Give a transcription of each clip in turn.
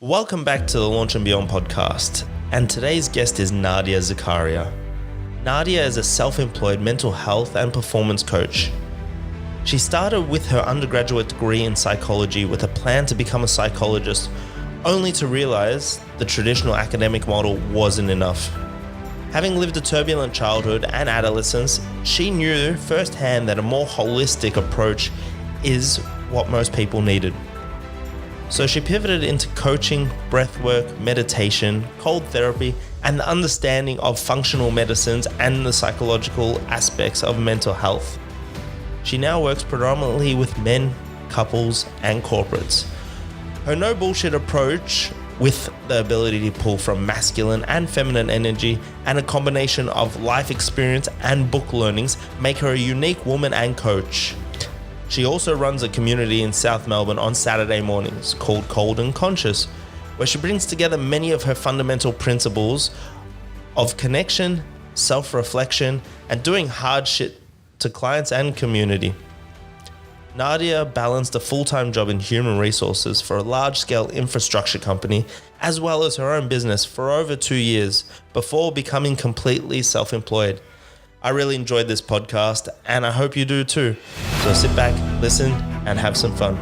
Welcome back to the Launch and Beyond podcast, and today's guest is Nadia Zekaria. Nadia is a self-employed mental health and performance coach. She started with her undergraduate degree in psychology with a plan to become a psychologist, only to realize the traditional academic model wasn't enough. Having lived a turbulent childhood and adolescence, she knew firsthand that a more holistic approach is what most people needed. So she pivoted into coaching, breathwork, meditation, cold therapy, and the understanding of functional medicines and the psychological aspects of mental health. She now works predominantly with men, couples, and corporates. Her no bullshit approach, with the ability to pull from masculine and feminine energy and a combination of life experience and book learnings, make her a unique woman and coach. She also runs a community in South Melbourne on Saturday mornings called Cold and Conscious, where she brings together many of her fundamental principles of connection, self-reflection, and doing hard shit to clients and community. Nadia balanced a full-time job in human resources for a large-scale infrastructure company, as well as her own business for over 2 years before becoming completely self-employed. I really enjoyed this podcast, and I hope you do too. So sit back, listen, and have some fun.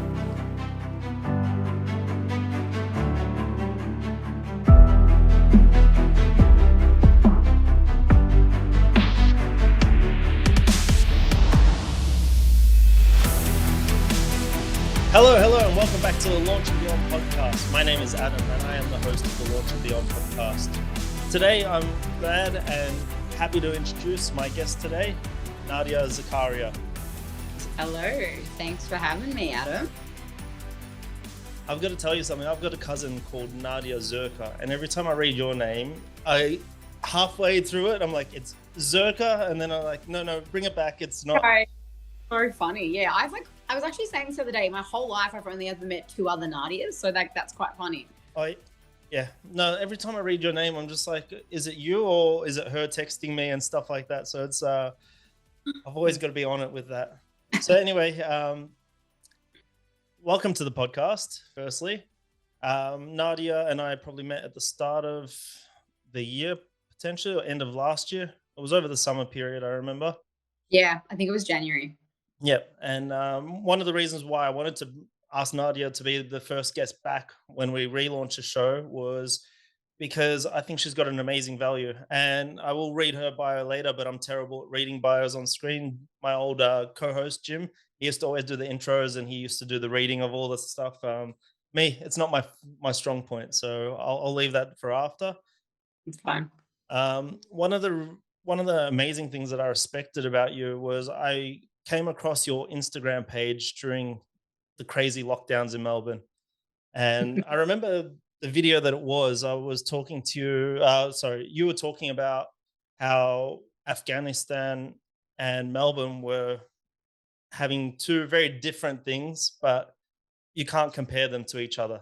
Hello, and welcome back to the Launch and Beyond podcast. My name is Adam, and I am the host of the Launch and Beyond podcast. Today, I'm glad and happy to introduce my guest today, Nadia Zekaria. Hello, thanks for having me, Adam. I've got to tell you something. I've got a cousin called Nadia Zerka, and every time I read your name, halfway through it, I'm like, it's Zerka, and then I'm like, no, bring it back. It's not. Right. So funny. Yeah, I was actually saying this the other day, my whole life I've only ever met two other Nadias, so that's quite funny. Yeah. No, every time I read your name, I'm just like, is it you or is it her texting me and stuff like that? So it's, I've always got to be on it with that. So anyway, welcome to the podcast, firstly. Nadia and I probably met at the start of the year, potentially, or end of last year. It was over the summer period, I remember. Yeah, I think it was January. Yep. And one of the reasons why I wanted to ask Nadia to be the first guest back when we relaunched the show was because I think she's got an amazing value. And I will read her bio later, but I'm terrible at reading bios on screen. My old co-host, Jim, he used to always do the intros and he used to do the reading of all this stuff. It's not my strong point. So I'll leave that for after. It's fine. One of the amazing things that I respected about you was I came across your Instagram page during the crazy lockdowns in Melbourne. And I remember the video that it was, I was talking to you, you were talking about how Afghanistan and Melbourne were having two very different things, but you can't compare them to each other.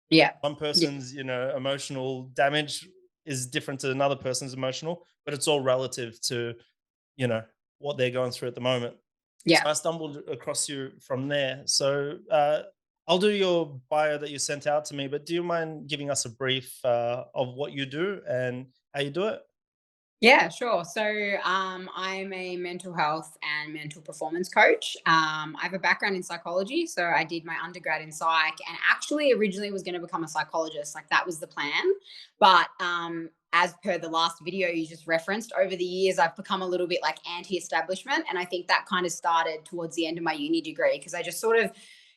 Yeah. One person's, emotional damage is different to another person's emotional, but it's all relative to, what they're going through at the moment. Yeah. So I stumbled across you from there. So I'll do your bio that you sent out to me, but do you mind giving us a brief of what you do and how you do it? Yeah, sure. So I'm a mental health and mental performance coach. I have a background in psychology. So I did my undergrad in psych and actually originally was going to become a psychologist. Like that was the plan. But as per the last video you just referenced, over the years, I've become a little bit like anti-establishment. And I think that kind of started towards the end of my uni degree because I just sort of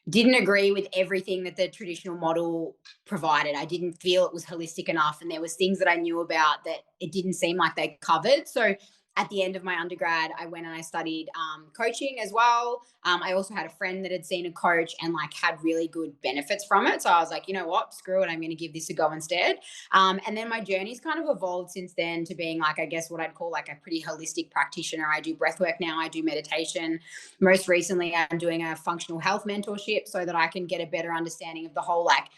didn't agree with everything that the traditional model provided. I didn't feel it was holistic enough. And there was things that I knew about that it didn't seem like they covered. So at the end of my undergrad, I went and I studied coaching as well. I also had a friend that had seen a coach and like had really good benefits from it. So I was like, you know what, screw it. I'm going to give this a go instead. And then my journey's kind of evolved since then to being like, I guess what I'd call like a pretty holistic practitioner. I do breath work now. I do meditation. Most recently, I'm doing a functional health mentorship so that I can get a better understanding of the whole like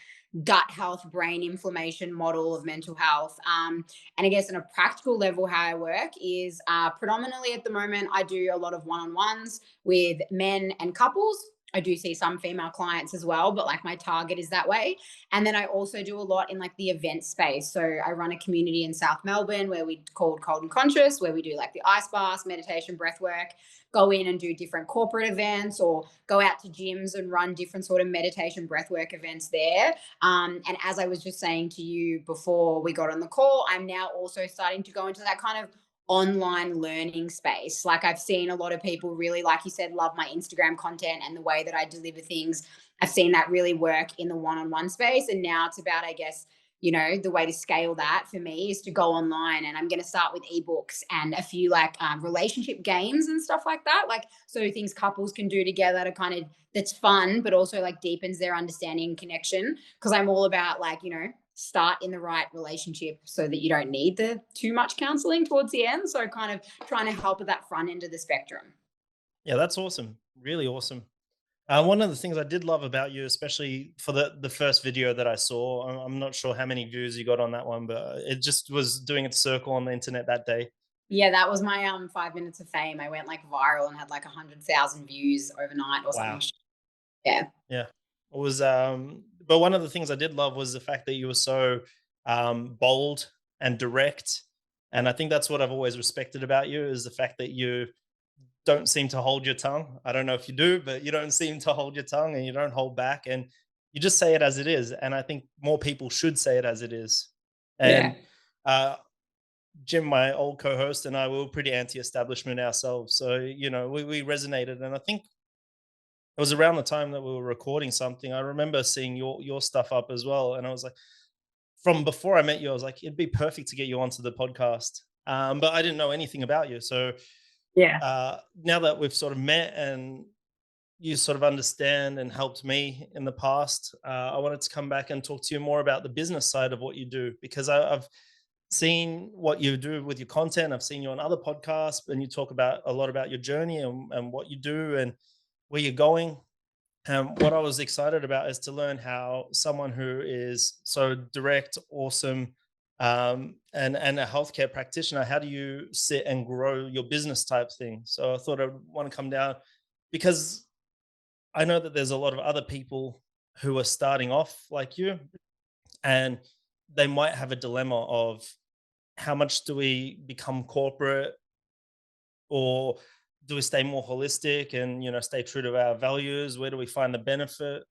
gut health, brain inflammation model of mental health. And I guess on a practical level, how I work is predominantly at the moment, I do a lot of one-on-ones with men and couples. I do see some female clients as well, but like my target is that way. And then I also do a lot in like the event space. So I run a community in South Melbourne where we called Cold and Conscious, where we do like the ice baths, meditation, breath work, go in and do different corporate events or go out to gyms and run different sort of meditation breathwork events there. And as I was just saying to you before we got on the call, I'm now also starting to go into that kind of online learning space. Like I've seen a lot of people really, like you said, love my Instagram content and the way that I deliver things. I've seen that really work in the one-on-one space. And now it's about, I guess, the way to scale that for me is to go online, and I'm going to start with ebooks and a few like relationship games and stuff like that. Like, so things couples can do together to kind of, that's fun, but also like deepens their understanding and connection. Cause I'm all about like, start in the right relationship so that you don't need the too much counseling towards the end. So kind of trying to help at that front end of the spectrum. Yeah, that's awesome. Really awesome. One of the things I did love about you, especially for the first video that I saw, I'm not sure how many views you got on that one, but it just was doing its circle on the internet that day. Yeah, that was my 5 minutes of fame. I went like viral and had like 100,000 views overnight or something. Wow. Yeah. Yeah. It was but one of the things I did love was the fact that you were so bold and direct. And I think that's what I've always respected about you is the fact that you don't seem to hold your tongue. I don't know if you do, but you don't seem to hold your tongue and you don't hold back and you just say it as it is. And I think more people should say it as it is. Yeah. And uh, Jim, my old co-host, and I we were pretty anti-establishment ourselves. So, we resonated. And I think it was around the time that we were recording something. I remember seeing your stuff up as well. And I was like, from before I met you, I was like, it'd be perfect to get you onto the podcast. But I didn't know anything about you. So Yeah. now that we've sort of met and you sort of understand and helped me in the past, I wanted to come back and talk to you more about the business side of what you do because I've seen what you do with your content. I've seen you on other podcasts and you talk about a lot about your journey and what you do and where you're going. And what I was excited about is to learn how someone who is so direct, awesome, and a healthcare practitioner, how do you sit and grow your business type thing? So I thought I'd want to come down because I know that there's a lot of other people who are starting off like you, and they might have a dilemma of how much do we become corporate or do we stay more holistic and stay true to our values? Where do we find the benefit?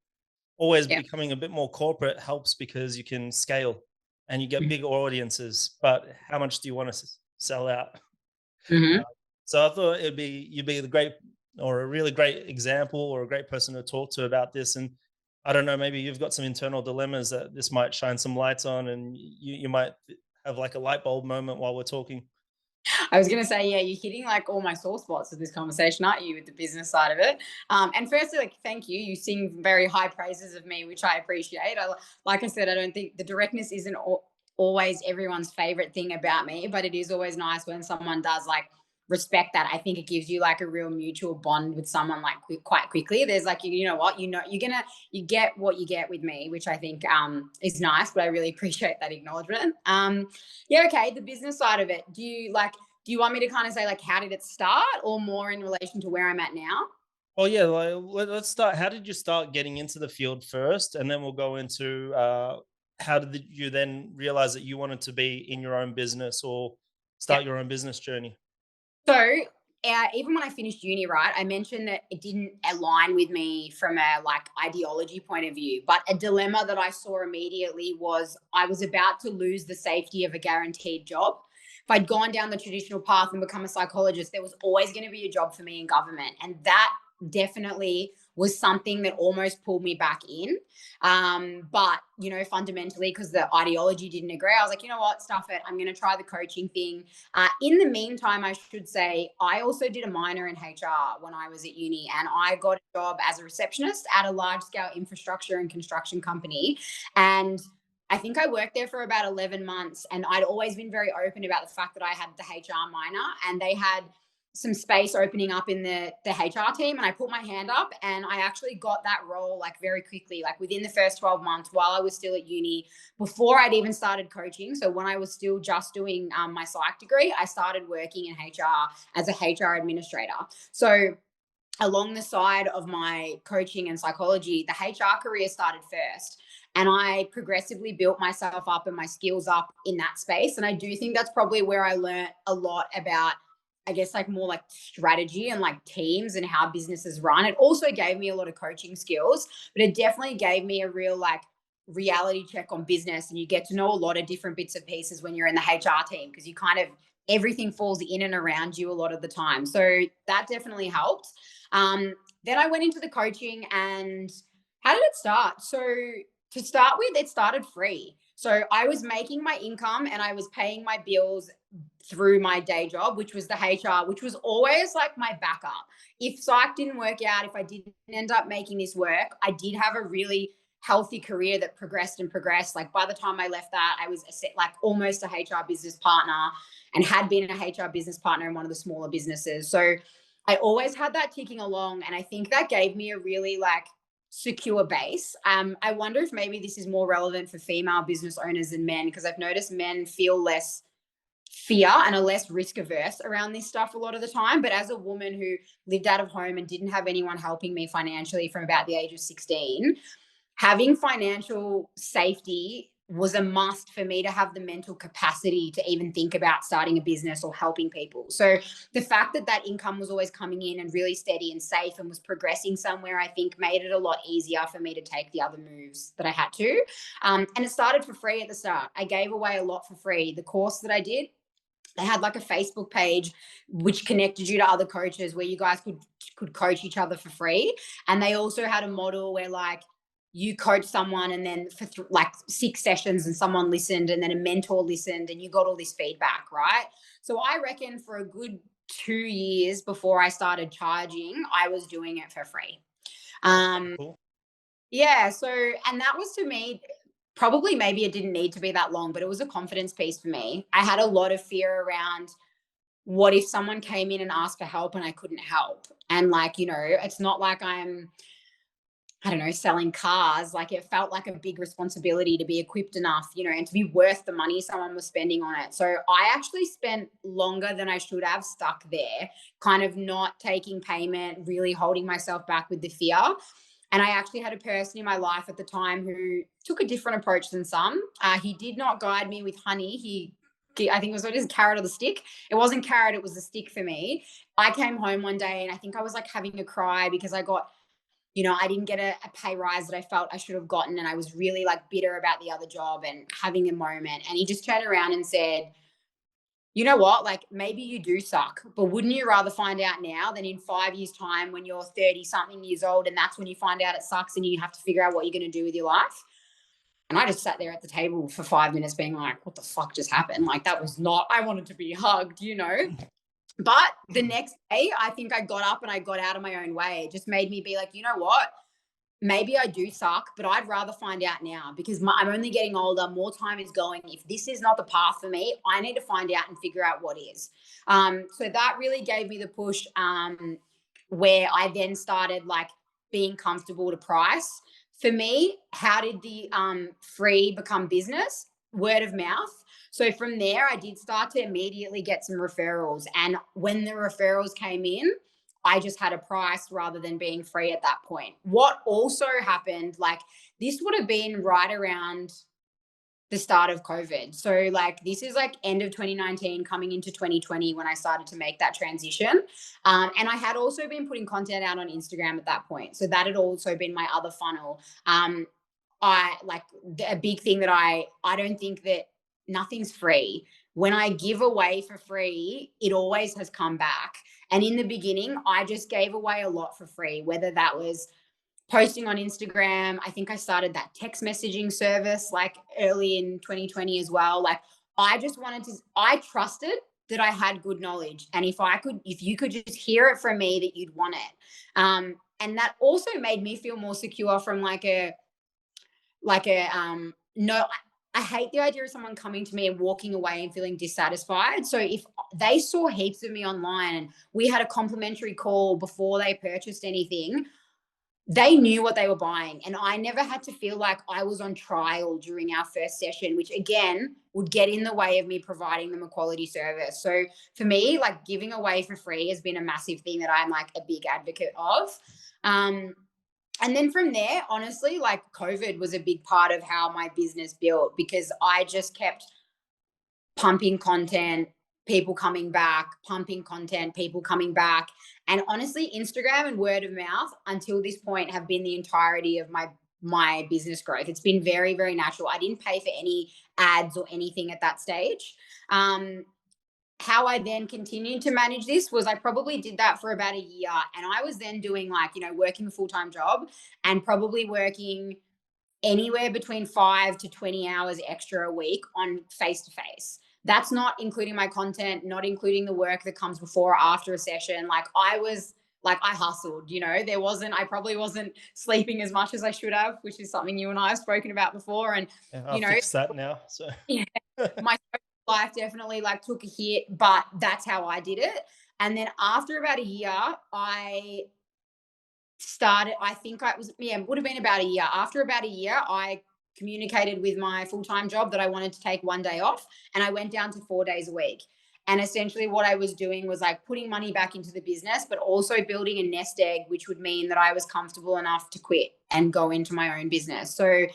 Always Yeah. becoming a bit more corporate helps because you can scale and you get big audiences, but how much do you want to sell out? Mm-hmm. Uh, so I thought you'd be the great or a really great example or a great person to talk to about this. And I don't know, maybe you've got some internal dilemmas that this might shine some lights on, and you might have like a light bulb moment while we're talking. I was going to say, yeah, you're hitting like all my sore spots of this conversation, aren't you, with the business side of it? And firstly, like, thank you. You sing very high praises of me, which I appreciate. Like I said, I don't think the directness isn't always everyone's favorite thing about me, but it is always nice when someone does like respect that. I think it gives you like a real mutual bond with someone like quite quickly. There's like, you know what, you get what you get with me, which I think is nice, but I really appreciate that acknowledgement. Yeah, okay. The business side of it. Do you want me to kind of say like how did it start or more in relation to where I'm at now? Oh yeah, like, let's start. How did you start getting into the field first, and then we'll go into how did you then realize that you wanted to be in your own business or Yeah. start your own business journey? So even when I finished uni, right, I mentioned that it didn't align with me from a like ideology point of view. But a dilemma that I saw immediately was I was about to lose the safety of a guaranteed job. If I'd gone down the traditional path and become a psychologist, there was always going to be a job for me in government. And that definitely was something that almost pulled me back in. But, fundamentally, because the ideology didn't agree, I was like, you know what, stuff it. I'm going to try the coaching thing. In the meantime, I should say, I also did a minor in HR when I was at uni, and I got a job as a receptionist at a large scale infrastructure and construction company. And I think I worked there for about 11 months, and I'd always been very open about the fact that I had the HR minor, and they had some space opening up in the HR team, and I put my hand up and I actually got that role like very quickly, like within the first 12 months while I was still at uni, before I'd even started coaching. So when I was still just doing my psych degree, I started working in HR as a HR administrator. So along the side of my coaching and psychology, the HR career started first. And I progressively built myself up and my skills up in that space. And I do think that's probably where I learned a lot about, I guess, like more like strategy and like teams and how businesses run. It also gave me a lot of coaching skills, but it definitely gave me a real like reality check on business. And you get to know a lot of different bits and pieces when you're in the HR team, because you kind of, everything falls in and around you a lot of the time. So that definitely helped. Then I went into the coaching, and how did it start? So to start with, it started free. So I was making my income and I was paying my bills through my day job, which was the HR, which was always like my backup. If psych didn't work out, if I didn't end up making this work, I did have a really healthy career that progressed and progressed. Like by the time I left that, I was like almost a HR business partner, and had been a HR business partner in one of the smaller businesses. So I always had that ticking along. And I think that gave me a really like secure base. I wonder if maybe this is more relevant for female business owners than men, because I've noticed men feel less fear and are less risk averse around this stuff a lot of the time. But as a woman who lived out of home and didn't have anyone helping me financially from about the age of 16, having financial safety was a must for me to have the mental capacity to even think about starting a business or helping people. So the fact that that income was always coming in and really steady and safe and was progressing somewhere, I think made it a lot easier for me to take the other moves that I had to. And it started for free at the start. I gave away a lot for free. The course that I did, they had like a Facebook page which connected you to other coaches where you guys could coach each other for free. And they also had a model where like you coach someone, and then for like 6 sessions and someone listened, and then a mentor listened, and you got all this feedback, right? So I reckon for a good 2 years before I started charging, I was doing it for free. That's so Um, cool. yeah, so, and that was to me, probably maybe it didn't need to be that long, but it was a confidence piece for me. I had a lot of fear around what if someone came in and asked for help and I couldn't help. And like, it's not like I'm, I don't know, selling cars. Like it felt like a big responsibility to be equipped enough, and to be worth the money someone was spending on it. So I actually spent longer than I should have stuck there, kind of not taking payment, really holding myself back with the fear. And I actually had a person in my life at the time who took a different approach than some. He did not guide me with honey. I think it was what is carrot or the stick. It wasn't carrot, it was the stick for me. I came home one day and I think I was like having a cry because I didn't get a pay rise that I felt I should have gotten. And I was really like bitter about the other job and having a moment. And he just turned around and said, you know what? Like maybe you do suck, but wouldn't you rather find out now than in 5 years' time when you're 30 something years old and that's when you find out it sucks and you have to figure out what you're going to do with your life? And I just sat there at the table for 5 minutes being like, what the fuck just happened? Like that was not, I wanted to be hugged. But the next day, I think I got up and I got out of my own way. It just made me be like, you know what? Maybe I do suck, but I'd rather find out now because I'm only getting older. More time is going. If this is not the path for me, I need to find out and figure out what is. So that really gave me the push, where I then started like being comfortable to price. For me, how did the free become business? Word of mouth. So from there, I did start to immediately get some referrals. And when the referrals came in, I just had a price rather than being free at that point. What also happened, like this would have been right around the start of COVID. So like this is like end of 2019 coming into 2020 when I started to make that transition. And I had also been putting content out on Instagram at that point. So that had also been my other funnel. I like a big thing that I don't think that nothing's free. When I give away for free, it always has come back. And in the beginning, I just gave away a lot for free, whether that was posting on Instagram. I think I started that text messaging service like early in 2020 as well. Like I trusted that I had good knowledge. And if you could just hear it from me, that you'd want it. And that also made me feel more secure from no, I hate the idea of someone coming to me and walking away and feeling dissatisfied. So if they saw heaps of me online and we had a complimentary call before they purchased anything, they knew what they were buying, and I never had to feel like I was on trial during our first session, which again would get in the way of me providing them a quality service. So for me, like, giving away for free has been a massive thing that I'm like a big advocate of. um, and then from there, honestly, like, COVID was a big part of how my business built, because I just kept pumping content, people coming back, pumping content, people coming back. And honestly, Instagram and word of mouth until this point have been the entirety of my business growth. It's been very, very natural. I didn't pay for any ads or anything at that stage. Um, how I then continued to manage this was I probably did that for about a year. And I was then doing, like, working a full time job and probably working anywhere between 5 to 20 hours extra a week on face to face. That's not including my content, not including the work that comes before or after a session. I hustled, I probably wasn't sleeping as much as I should have, which is something you and I have spoken about before. And, Yeah, you I've know, fixed that now. So yeah, my social life definitely like took a hit, but that's how I did it. And then after about a year, I started, I think I was, yeah, it would have been about a year. After about a year, I communicated with my full-time job that I wanted to take one day off, and I went down to 4 days a week. And essentially what I was doing was like putting money back into the business, but also building a nest egg, which would mean that I was comfortable enough to quit and go into my own business. So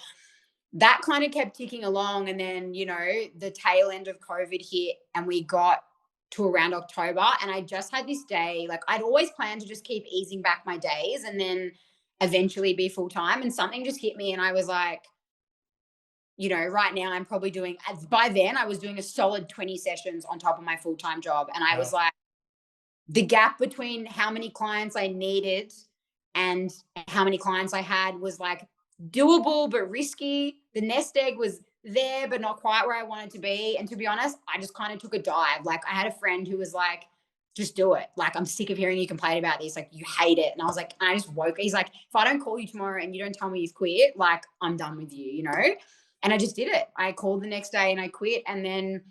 that kind of kept ticking along. And then, the tail end of COVID hit and we got to around October. And I just had this day, like, I'd always planned to just keep easing back my days and then eventually be full time. And something just hit me. And I was like, right now I'm probably doing, by then I was doing a solid 20 sessions on top of my full time job. And I was wow. like, the gap between how many clients I needed and how many clients I had was like doable but risky. The nest egg was there but not quite where I wanted to be. And to be honest, I just kind of took a dive. Like, I had a friend who was like, just do it. Like, I'm sick of hearing you complain about this. Like, you hate it. And I was like, and I just woke. He's like, if I don't call you tomorrow and you don't tell me you've quit, like, I'm done with you. And I just did it. I called the next day and I quit. And then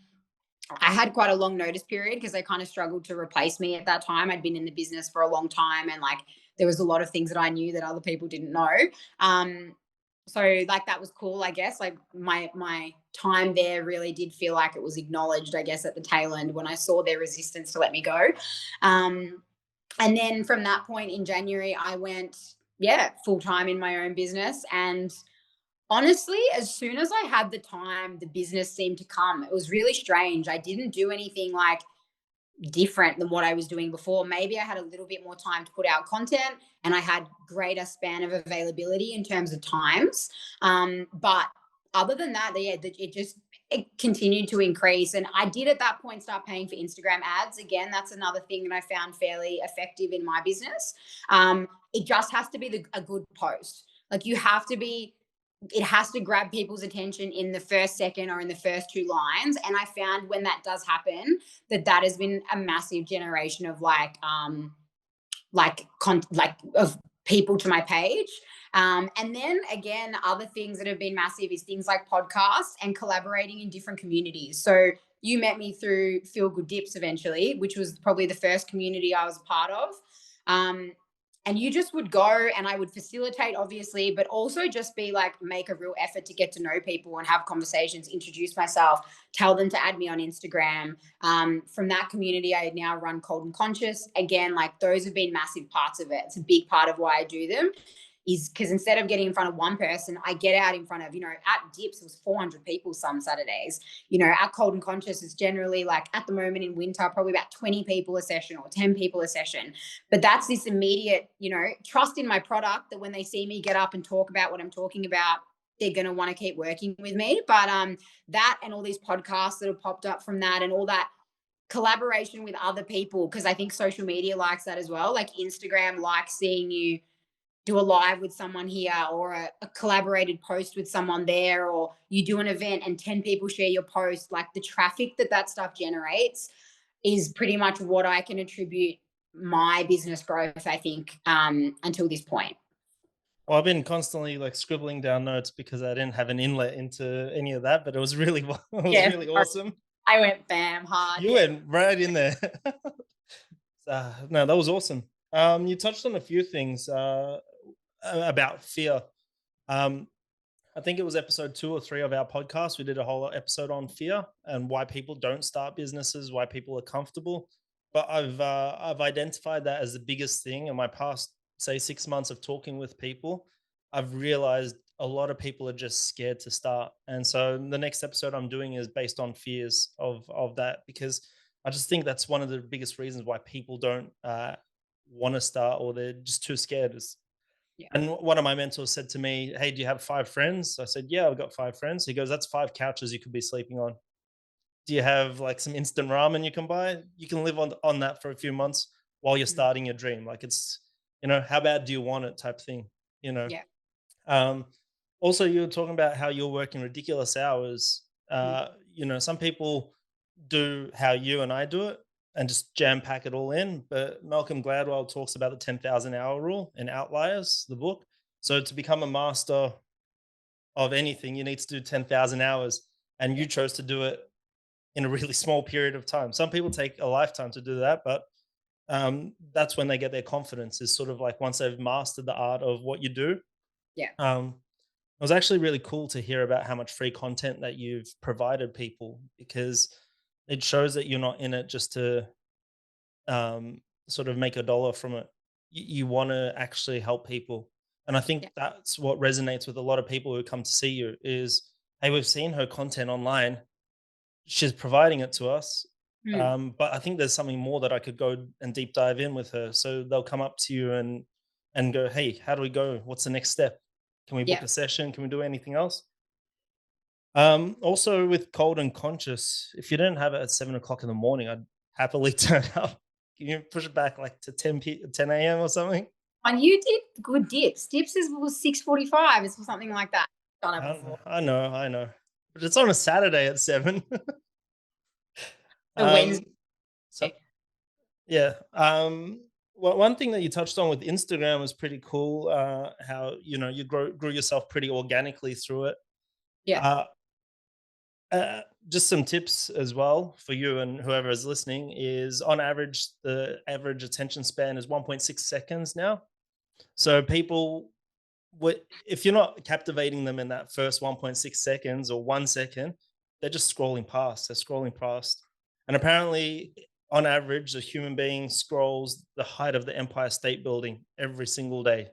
I had quite a long notice period because they kind of struggled to replace me at that time. I'd been in the business for a long time, and like there was a lot of things that I knew that other people didn't know. Um, so like that was cool, I guess. Like my time there really did feel like it was acknowledged, I guess, at the tail end when I saw their resistance to let me go. Um, and then from that point in January, I went, yeah, full time in my own business. And honestly, as soon as I had the time, the business seemed to come. It was really strange. I didn't do anything like different than what I was doing before. Maybe I had a little bit more time to put out content and I had greater span of availability in terms of times. But other than that, yeah, it continued to increase. And I did at that point start paying for Instagram ads. Again, that's another thing that I found fairly effective in my business. It just has to be a good post. Like, it has to grab people's attention in the first second or in the first two lines. And I found when that does happen, that has been a massive generation of of people to my page. And then again, other things that have been massive is things like podcasts and collaborating in different communities. So you met me through Feel Good Dips eventually, which was probably the first community I was a part of. And you just would go and I would facilitate, obviously, but also just be like, make a real effort to get to know people and have conversations, introduce myself, tell them to add me on Instagram. From that community, I now run Cold and Conscious. Again, like, those have been massive parts of it. It's a big part of why I do them, is because instead of getting in front of one person, I get out in front of, at Dips, it was 400 people some Saturdays. At Cold and Conscious, it's generally like, at the moment in winter, probably about 20 people a session or 10 people a session. But that's this immediate, trust in my product that when they see me get up and talk about what I'm talking about, they're going to want to keep working with me. But that and all these podcasts that have popped up from that and all that collaboration with other people, because I think social media likes that as well. Like, Instagram likes seeing you do a live with someone here or a collaborated post with someone there, or you do an event and 10 people share your post. Like, the traffic that stuff generates is pretty much what I can attribute my business growth, I think, until this point. Well, I've been constantly like scribbling down notes because I didn't have an inlet into any of that, but it was really it was Yeah, really awesome. I went bam hard. You Yeah. went right in there. No, that was awesome. You touched on a few things. about fear. Um, I think it was episode 2 or 3 of our podcast. We did a whole episode on fear and why people don't start businesses, why people are comfortable. But I've identified that as the biggest thing in my past, say, 6 months of talking with people. I've realized a lot of people are just scared to start, and so the next episode I'm doing is based on fears of that, because I just think that's one of the biggest reasons why people don't want to start, or they're just too scared. Yeah. And one of my mentors said to me, "Hey, do you have 5 friends?" I said, "Yeah, I've got 5 friends." He goes, "That's 5 couches you could be sleeping on. Do you have like some instant ramen you can buy? You can live on that for a few months while you're Mm. starting your dream. Like it's, how bad do you want it type thing, you know?" Yeah. Um, Also, you were talking about how you're working ridiculous hours. Mm. Some people do how you and I do it and just jam pack it all in. But Malcolm Gladwell talks about the 10,000 hour rule in Outliers, the book. So to become a master of anything, you need to do 10,000 hours. And you Yeah. chose to do it in a really small period of time. Some people take a lifetime to do that, but that's when they get their confidence, is sort of like once they've mastered the art of what you do. Yeah. It was actually really cool to hear about how much free content that you've provided people, because it shows that you're not in it just to sort of make a dollar from it. You want to actually help people, and I think Yeah. that's what resonates with a lot of people who come to see you. Is, hey, we've seen her content online, she's providing it to us, Mm. but I think there's something more that I could go and deep dive in with her. So they'll come up to you and go, "Hey, how do we go? What's the next step? Can we book Yeah. a session? Can we do anything else?" Also with Cold and Conscious, if you didn't have it at 7 o'clock in the morning, I'd happily turn up. Can you push it back like to 10 a.m. or something? And you did good dips. Dips was 6:45. It's something like that. Done it before. I know, I know. But it's on a Saturday at 7. The Wednesday. um, so yeah. One thing that you touched on with Instagram was pretty cool. How you grew yourself pretty organically through it. Yeah. Uh, just some tips as well for you and whoever is listening is, on average, the average attention span is 1.6 seconds now. So people, if you're not captivating them in that first 1.6 seconds or 1 second, they're just scrolling past. They're scrolling past. And apparently, on average, a human being scrolls the height of the Empire State Building every single day.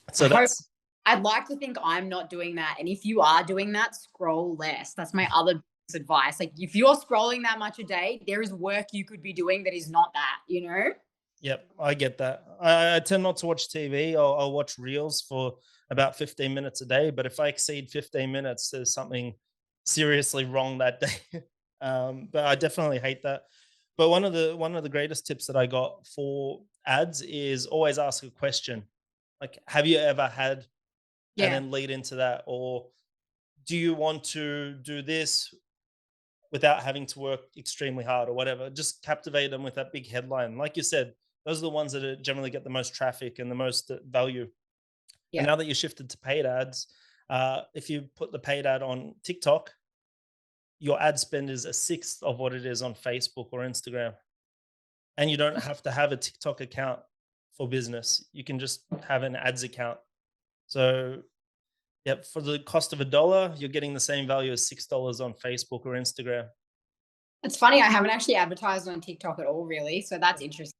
I So hope. that's, I'd like to think I'm not doing that. And if you are doing that, scroll less. That's my other advice. Like if you're scrolling that much a day, there is work you could be doing that is not that, you know? yep, I get that. I tend not to watch TV. I'll watch reels for about 15 minutes a day. But if I exceed 15 minutes, there's something seriously wrong that day. But I definitely hate that. But one of the greatest tips that I got for ads is always ask a question. Like, have you ever had, and Yeah. then lead into that, or do you want to do this without having to work extremely hard or whatever. Just captivate them with that big headline. Like you said, those are the ones that generally get the most traffic and the most value. And Yeah. now that you shifted to paid ads, if you put the paid ad on TikTok, your ad spend is a sixth of what it is on Facebook or Instagram. And you don't have to have a TikTok account for business. You can just have an ads account. So, yep, for the cost of $1, you're getting the same value as $6 on Facebook or Instagram. It's funny. I haven't actually advertised on TikTok at all, really. So that's interesting.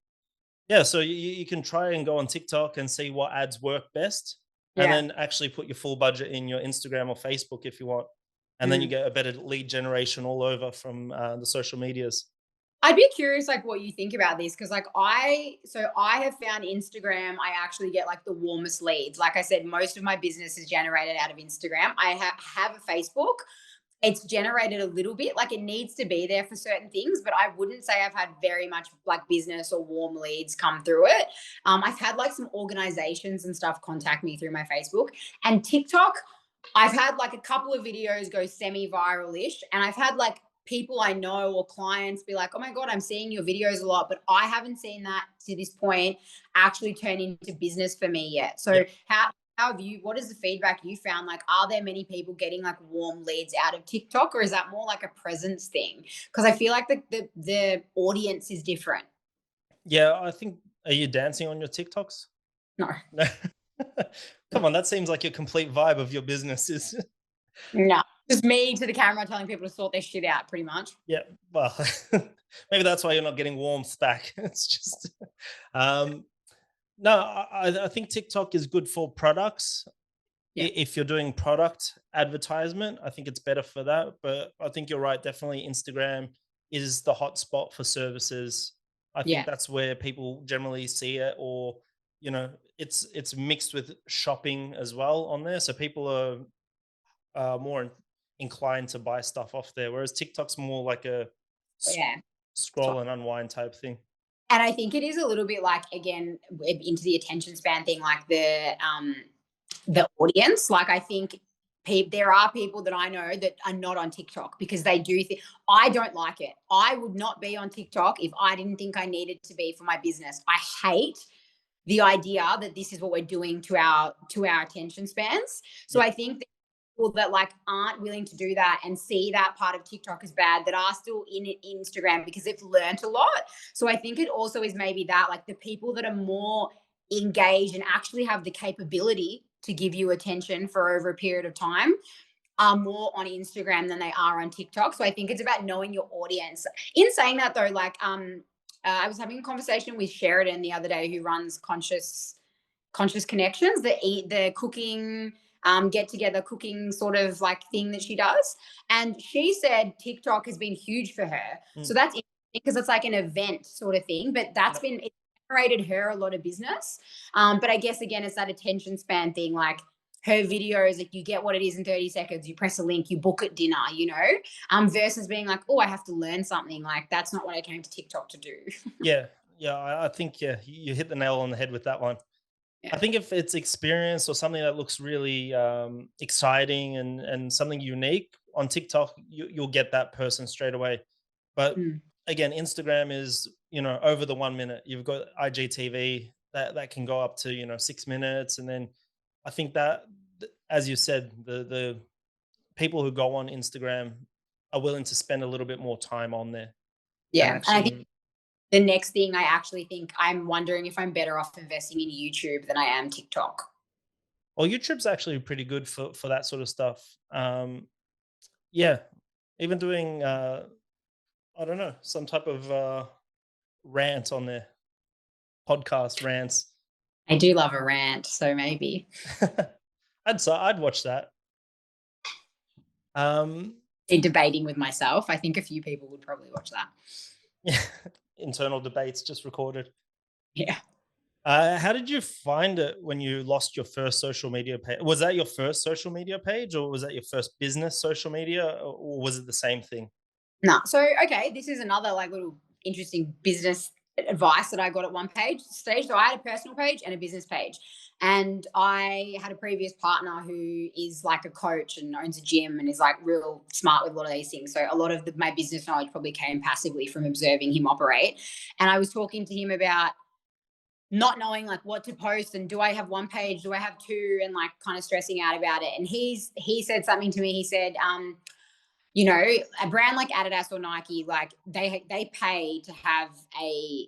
Yeah, so you can try and go on TikTok and see what ads work best, and Yeah. then actually put your full budget in your Instagram or Facebook if you want, and then you Mm. get a better lead generation all over from the social medias. I'd be curious, like, what you think about this, because, like, I have found Instagram. I actually get like the warmest leads. Like I said, most of my business is generated out of Instagram. I have a Facebook. It's generated a little bit, like it needs to be there for certain things, but I wouldn't say I've had very much like business or warm leads come through it. I've had like some organizations and stuff contact me through my Facebook and TikTok. I've had like a couple of videos go semi viral ish, and I've had like people I know or clients be like, oh my God, I'm seeing your videos a lot, but I haven't seen that to this point actually turn into business for me yet. So, Yep. how have you, what is the feedback you found? Like, are there many people getting like warm leads out of TikTok, or is that more like a presence thing? Because I feel like the audience is different. Yeah, I think. Are you dancing on your TikToks? No. No. Come on, that seems like your complete vibe of your business is. No, just me to the camera telling people to sort their shit out, pretty much. Yeah, well, maybe that's why you're not getting warmth back. It's just, um, no, I think TikTok is good for products. Yeah, If you're doing product advertisement, I think it's better for that. But I think you're right. Definitely, Instagram is the hot spot for services. I think yeah, that's where people generally see it, or it's mixed with shopping as well on there. So people are more inclined to buy stuff off there, whereas TikTok's more like a s- yeah. scroll and unwind type thing. And I think it is a little bit like, again, into the attention span thing, like the audience. Like, I think there are people that I know that are not on TikTok because they do think, I don't like it. I would not be on TikTok if I didn't think I needed to be for my business. I hate the idea that this is what we're doing to our attention spans. So Yeah, I think that people that like aren't willing to do that and see that part of TikTok as bad, that are still in Instagram because they've learned a lot. So I think it also is maybe that, like, the people that are more engaged and actually have the capability to give you attention for over a period of time are more on Instagram than they are on TikTok. So I think it's about knowing your audience. In saying that though, like I was having a conversation with Sheridan the other day, who runs Conscious Connections, the cooking get together cooking sort of like thing that she does, and she said TikTok has been huge for her. So mm, that's because it's like an event sort of thing, but that's yep. been it generated her a lot of business. But I guess again, it's that attention span thing. Like, her videos, like, you get what it is in 30 seconds, you press a link, you book at dinner, versus being like, oh, I have to learn something. Like, that's not what I came to TikTok to do. Yeah, yeah. I think you hit the nail on the head with that one. I Yeah. think if it's experience or something that looks really exciting and something unique on TikTok, you'll get that person straight away. But Mm. again, Instagram is over the 1 minute. You've got IGTV that can go up to 6 minutes, and then I think that as you said, the people who go on Instagram are willing to spend a little bit more time on there and Yeah. And I think actually. the next thing, I actually think, I'm wondering if I'm better off investing in YouTube than I am TikTok. Well, YouTube's actually pretty good for that sort of stuff. Yeah, even doing I don't know, some type of rant on there, podcast rants. I do love a rant, so maybe. I'd watch that. Um, In debating with myself, I think a few people would probably watch that. yeah, internal debates just recorded. Yeah. How did you find it when you lost your first social media page? Was that your first social media page, or was that your first business social media, or was it the same thing? No. So, okay, this is another like little interesting business advice that I got at one page stage. So I had a personal page and a business page. And I had a previous partner who is like a coach and owns a gym and is like real smart with a lot of these things. So a lot of my business knowledge probably came passively from observing him operate. And I was talking to him about not knowing like what to post, and do I have one page, do I have two, and like kind of stressing out about it. And he said something to me. He said, a brand like Adidas or Nike, like they pay to have a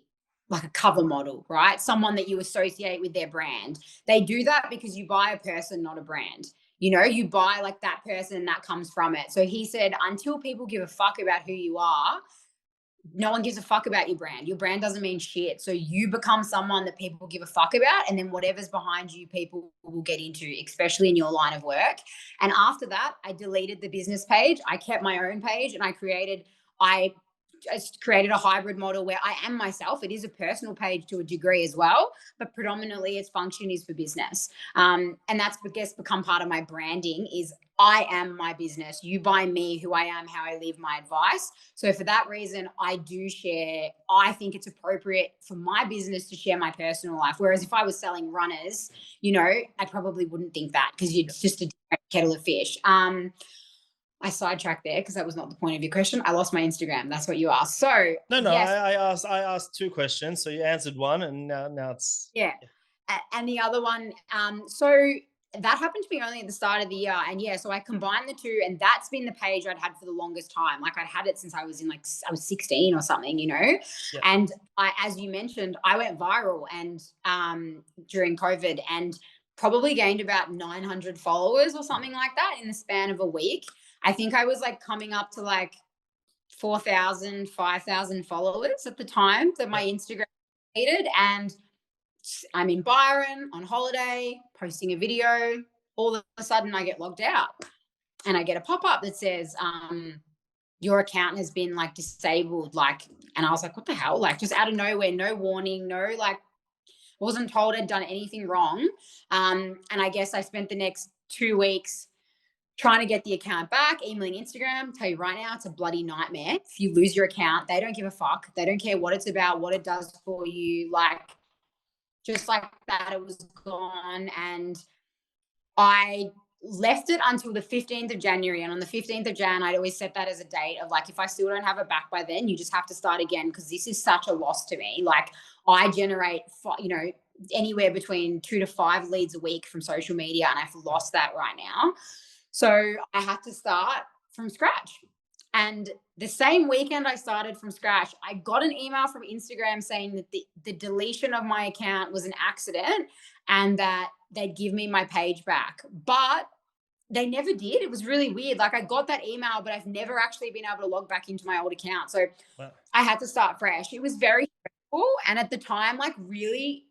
cover model, right? Someone that you associate with their brand. They do that because you buy a person, not a brand. You buy like that person that comes from it. So he said, until people give a fuck about who you are, no one gives a fuck about your brand. Your brand doesn't mean shit. So you become someone that people give a fuck about, and then whatever's behind you, people will get into, especially in your line of work. And after that, I deleted the business page. I kept my own page, and I just created a hybrid model where I am myself. It is a personal page to a degree as well, but predominantly its function is for business. And that's, I guess, become part of my branding is I am my business. You buy me, who I am, how I live, my advice. So for that reason, I do share. I think it's appropriate for my business to share my personal life. Whereas if I was selling runners, I probably wouldn't think that because Yeah. it's just a different kettle of fish. I sidetracked there because that was not the point of your question. I lost my Instagram. That's what you asked. So No, no. yes, I asked two questions, so you answered one, and now it's yeah. And the other one, so that happened to me only at the start of the year. And yeah, so I combined the two, and that's been the page I'd had for the longest time. Like, I'd had it since I was 16 or something. yeah, And as you mentioned, I went viral and during COVID, and probably gained about 900 followers or something like that in the span of a week. I think I was like coming up to like 4,000, 5,000 followers at the time that my Yep. Instagram needed. And I'm in Byron on holiday, posting a video. All of a sudden, I get logged out and I get a pop up that says, your account has been like disabled. Like, and I was like, what the hell? Like, just out of nowhere, no warning, no, like, wasn't told I'd done anything wrong. And I guess I spent the next 2 weeks trying to get the account back, emailing Instagram. Tell you right now, it's a bloody nightmare. If you lose your account, they don't give a fuck. They don't care what it's about, what it does for you. Like, just like that, it was gone. And I left it until the 15th of January. And on the 15th of Jan, I'd always set that as a date of like, if I still don't have it back by then, you just have to start again. Cause this is such a loss to me. Like I generate, anywhere between 2 to 5 leads a week from social media. And I've lost that right now. So I had to start from scratch. And the same weekend I started from scratch, I got an email from Instagram saying that the deletion of my account was an accident and that they'd give me my page back. But they never did. It was really weird. Like I got that email, but I've never actually been able to log back into my old account. So Wow. I had to start fresh. It was very stressful. And at the time, like really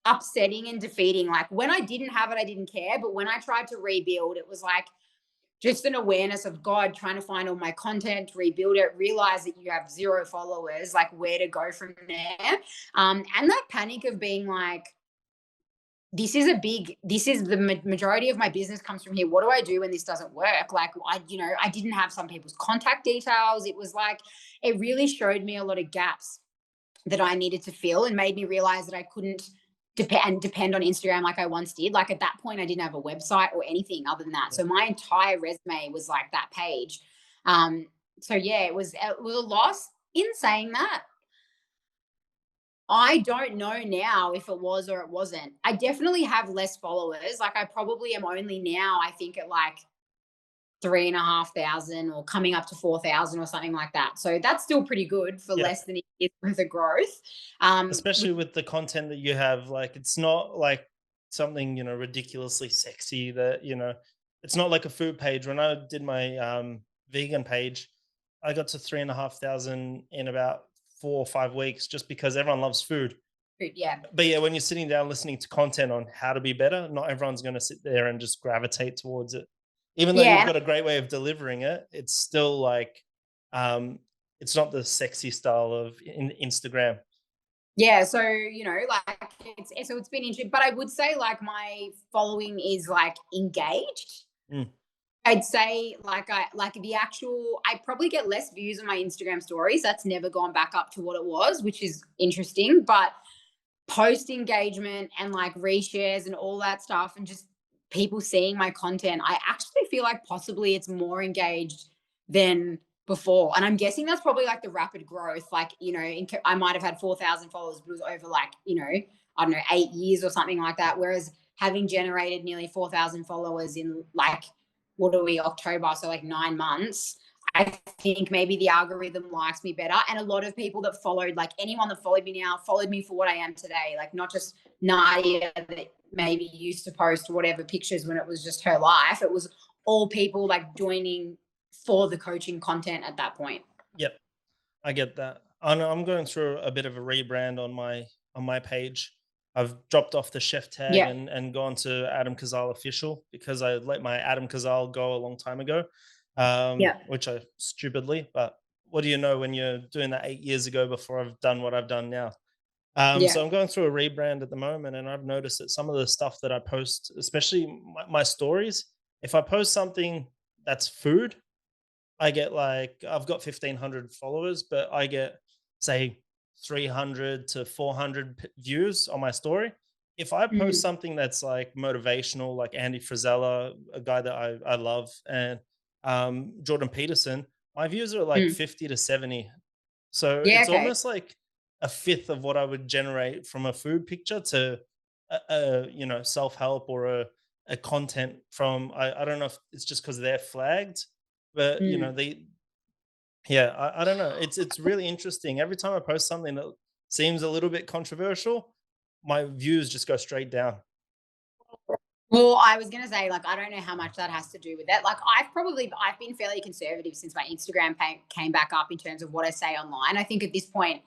upsetting and defeating. Like when I didn't have it, I didn't care. But when I tried to rebuild, it was like just an awareness of God, trying to find all my content, rebuild it, realize that you have 0 followers, like where to go from there. And that panic of being like, this is the majority of my business comes from here. What do I do when this doesn't work? Like I didn't have some people's contact details. It was like, it really showed me a lot of gaps that I needed to fill and made me realize that I couldn't depend on Instagram like I once did. Like at that point, I didn't have a website or anything other than that. Yeah. So my entire resume was like that page. So yeah, it was a loss. In saying that, I don't know now if it was or it wasn't. I definitely have less followers. Like I probably am only now, I think at like 3,500 or coming up to 4,000 or something like that. So that's still pretty good for Yeah. less than a year's worth of growth. Um, Especially with the content that you have, like it's not like something, ridiculously sexy that, it's not like a food page. When I did my vegan page, I got to 3,500 in about 4 or 5 weeks just because everyone loves food. yeah, But yeah, when you're sitting down listening to content on how to be better, not everyone's going to sit there and just gravitate towards it. Even though you've yeah, got a great way of delivering it, it's still like um it's not the sexy style of Instagram. yeah. So like it's been interesting, but I would say like my following is like engaged. Mm, I'd say like the actual I probably get less views on my Instagram stories. That's never gone back up to what it was, which is interesting. But post engagement and like reshares and all that stuff and just people seeing my content, I actually feel like possibly it's more engaged than before. And I'm guessing that's probably like the rapid growth. Like, I might have had 4,000 followers, but it was over like, I don't know, 8 years or something like that. Whereas having generated nearly 4,000 followers in like, what are we, October? So like 9 months. I think maybe the algorithm likes me better. And a lot of people that followed, like anyone that followed me now, followed me for what I am today. Like not just Nadia that maybe used to post whatever pictures when it was just her life. It was all people like joining for the coaching content at that point. yep, I get that. I'm going through a bit of a rebrand on my page. I've dropped off the chef tag Yeah. and gone to Adam Kazal official because I let my Adam Kazal go a long time ago, Yeah. which I stupidly. But what do you know when you're doing that 8 years ago before I've done what I've done now? Yeah. So I'm going through a rebrand at the moment, and I've noticed that some of the stuff that I post, especially my stories, if I post something that's food, I get like I've got 1,500 followers, but I get say 300 to 400 views on my story. If I post Mm, something that's like motivational, like Andy Frisella, a guy that I love, and Jordan Peterson, my views are like mm. 50 to 70. So Yeah. it's Okay. almost like a fifth of what I would generate from a food picture to self help or a content from I don't know if it's just because they're flagged, but Mm. they yeah, I don't know. It's really interesting. Every time I post something that seems a little bit controversial, my views just go straight down. Well, I was gonna say, like, I don't know how much that has to do with it. Like, I've been fairly conservative since my Instagram came back up in terms of what I say online. I think at this point,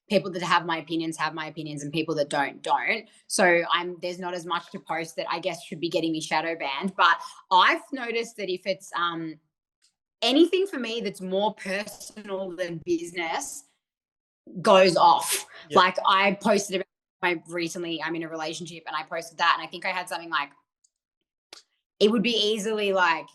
people that have my opinions, and people that don't. So there's not as much to post that I guess should be getting me shadow banned. But I've noticed that if it's anything for me that's more personal than business goes off. Yeah. Like I posted about my recently, I'm in a relationship, and I posted that, and I think I had something like, it would be easily like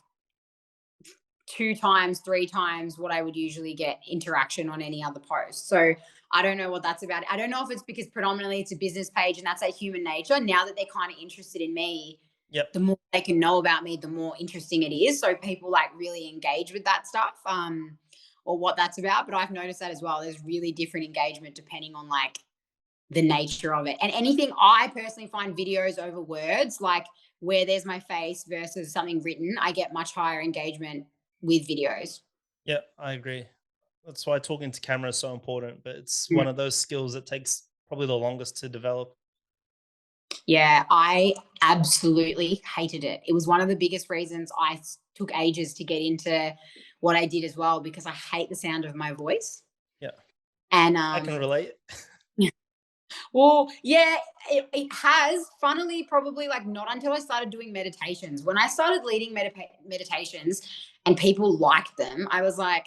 two times, three times what I would usually get interaction on any other post. So I don't know what that's about. I don't know if it's because predominantly it's a business page and that's like human nature. Now that they're kind of interested in me, Yep. the more they can know about me, the more interesting it is. So people like really engage with that stuff, or what that's about. But I've noticed that as well. There's really different engagement depending on like the nature of it. And anything, I personally find videos over words, like where there's my face versus something written, I get much higher engagement with videos. Yeah, I agree. That's why talking to camera is so important, but it's Mm. one of those skills that takes probably the longest to develop. Yeah, I absolutely hated it. It was one of the biggest reasons took ages to get into what I did as well, because I hate the sound of my voice. Yeah, And I can relate. well, yeah, it has. Funnily, probably like not until I started doing meditations. When I started leading meditations and people liked them, I was like,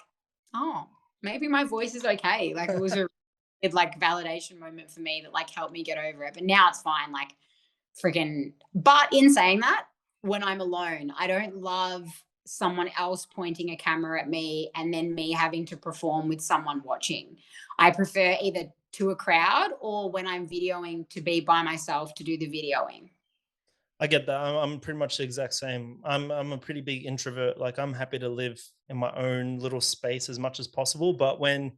oh, maybe my voice is okay. Like it was a good like validation moment for me that like helped me get over it. But now it's fine. Like freaking. But in saying that, when I'm alone, I don't love someone else pointing a camera at me and then me having to perform with someone watching. I prefer either to a crowd or when I'm videoing to be by myself to do the videoing. I get that. I'm pretty much the exact same. I'm a pretty big introvert. Like I'm happy to live in my own little space as much as possible. But when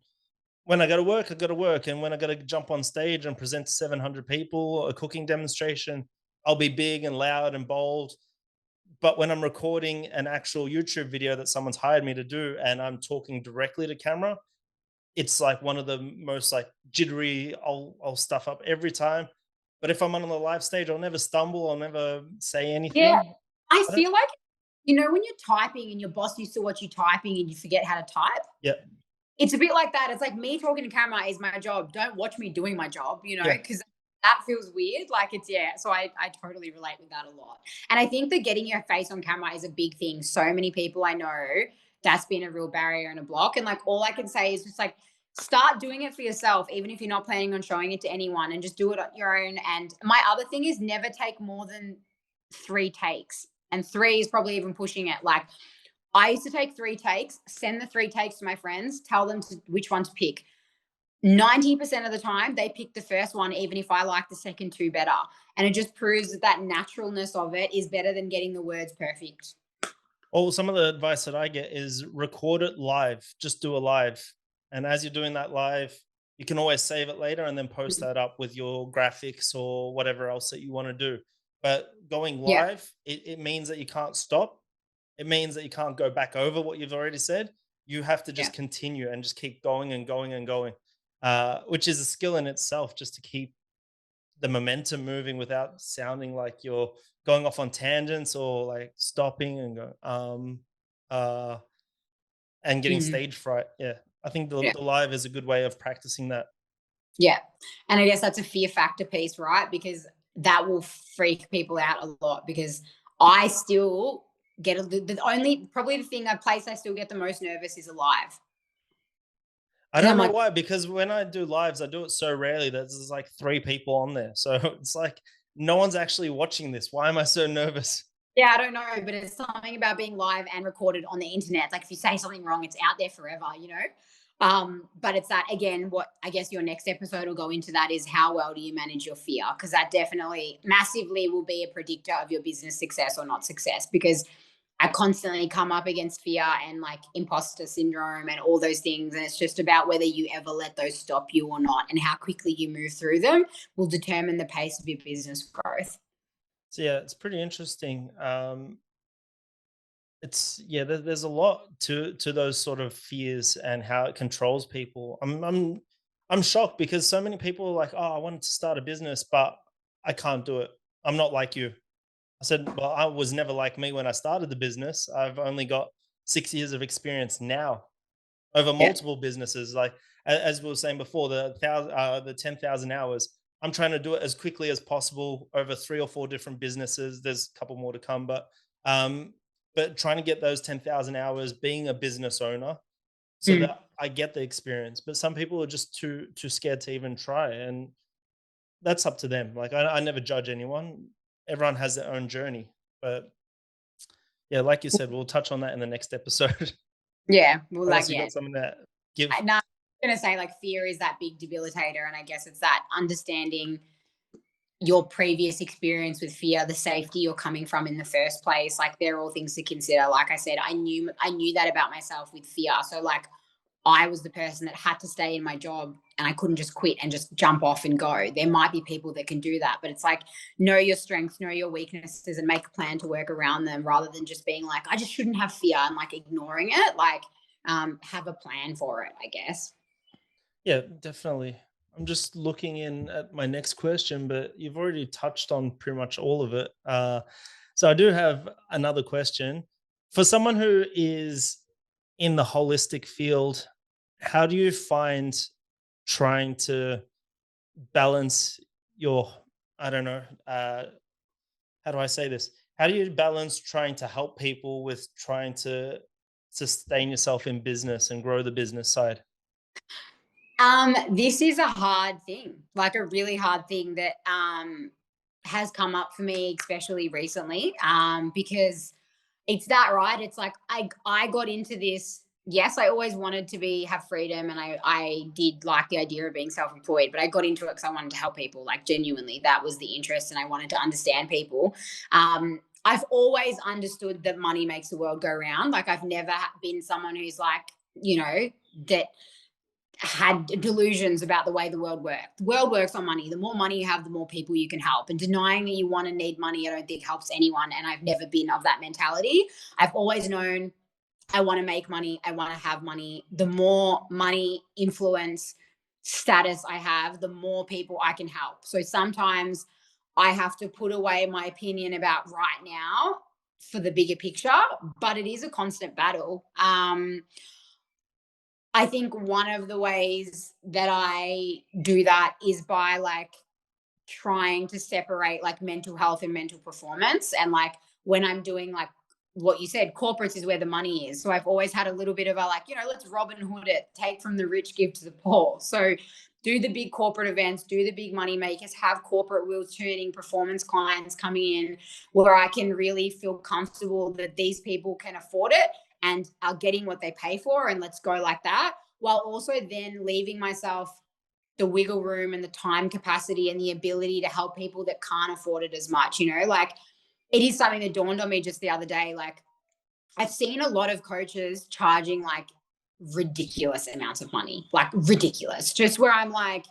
I go to work, I go to work, and when I got to jump on stage and present to 700 people a cooking demonstration, I'll be big and loud and bold. But when I'm recording an actual YouTube video that someone's hired me to do, and I'm talking directly to camera, it's like one of the most like jittery. I'll stuff up every time. But if I'm on the live stage, I'll never stumble. I'll never say Yeah. anything. I I don't. feel like, when you're typing and your boss used to watch you typing and you forget how to type, Yeah, it's a bit like that. It's like me talking to camera is my job. Don't watch me doing my job, yeah. because that feels weird. Like it's, yeah. So I totally relate with that a lot. And I think that getting your face on camera is a big thing. So many people I know, that's been a real barrier and a block. And like all I can say is just like start doing it for yourself, even if you're not planning on showing it to anyone, and just do it on your own. And my other thing is never take more than three takes. And three is probably even pushing it. Like I used to take three takes, send the three takes to my friends, tell them which one to pick. 90% of the time, they pick the first one, even if I like the second two better. And it just proves that naturalness of it is better than getting the words perfect. Well, some of the advice that I get is record it live. Just do a live. And as you're doing that live, you can always save it later and then post that up with your graphics or whatever else that you want to do. But going Yeah. live, it means that you can't stop. It means that you can't go back over what you've already said. You have to Yeah. just continue and just keep going and going and going, which is a skill in itself, just to keep the momentum moving without sounding like you're going off on tangents or like stopping and go uh and getting Mhm. stage fright. Yeah, I think Yeah. the live is a good way of practicing that. Yeah. And I guess that's a fear factor piece, right? Because that will freak people out a lot, because I still get the only, probably the thing, a place I still get the most nervous is alive. I Because don't I'm know like, why, because when I do lives, I do it so rarely that there's like three people on there, so it's like no one's actually watching this. Why am I so nervous? yeah, I don't know, but it's something about being live and recorded on the internet. It's like if you say something wrong, it's out there forever. But it's that again, what I guess your next episode will go into that is how well do you manage your fear? Because that definitely massively will be a predictor of your business success or not success. Because I constantly come up against fear and like imposter syndrome and all those things. And it's just about whether you ever let those stop you or not, and how quickly you move through them will determine the pace of your business growth. So yeah, it's pretty interesting. It's yeah, there's a lot to those sort of fears and how it controls people. I'm shocked because so many people are like, oh, I wanted to start a business, but I can't do it. I'm not like you. I said, well, I was never like me when I started the business. I've only got 6 years of experience now over Yeah. multiple businesses. Like as we were saying before, the 10,000 hours. I'm trying to do it as quickly as possible over 3 or 4 different businesses. There's a couple more to come, um, but trying to get those 10,000 hours being a business owner so Mm. that I get the experience. But some people are just too scared to even try, and that's up to them. Like I never judge anyone. Everyone has their own journey, but yeah, like you said, we'll touch on that in the next episode. Yeah. Well, like, Unless you yeah. got something to give. No, I'm gonna say like fear is that big debilitator, and I guess it's that understanding your previous experience with fear, the safety you're coming from in the first place. Like they're all things to consider. Like I said, I knew that about myself with fear. So like I was the person that had to stay in my job and I couldn't just quit and just jump off and go. There might be people that can do that, but it's like know your strengths, know your weaknesses, and make a plan to work around them rather than just being like, I just shouldn't have fear and like ignoring it. Like, have a plan for it, I guess. Yeah, definitely. I'm just looking in at my next question, but you've already touched on pretty much all of it. So I do have another question. For someone who is in the holistic field, how do you find trying to balance your, I don't know, how do I say this? How do you balance trying to help people with trying to sustain yourself in business and grow the business side? This is a hard thing, like a really hard thing that has come up for me, especially recently, because it's that right. It's like I got into this. Yes, I always wanted to be have freedom, and I did like the idea of being self employed. But I got into it because I wanted to help people. Like genuinely, that was the interest, and I wanted to understand people. I've always understood that money makes the world go round. Like I've never been someone who's like that had delusions about the way the world works. The world works on money. The more money you have, the more people you can help. And denying that you want and need money, I don't think helps anyone. And I've never been of that mentality. I've always known I want to make money. I want to have money. The more money, influence, status I have, the more people I can help. So sometimes I have to put away my opinion about right now for the bigger picture, but it is a constant battle. I think one of the ways that I do that is by like trying to separate like mental health and mental performance. And like when I'm doing like what you said, corporates is where the money is. So I've always had a little bit of a like, let's Robin Hood it, take from the rich, give to the poor. So do the big corporate events, do the big money makers, have corporate wheels turning, performance clients coming in where I can really feel comfortable that these people can afford it and are getting what they pay for. And let's go like that. While also then leaving myself the wiggle room and the time capacity and the ability to help people that can't afford it as much, like it is something that dawned on me just the other day. Like I've seen a lot of coaches charging like ridiculous amounts of money, like ridiculous, just where I'm like,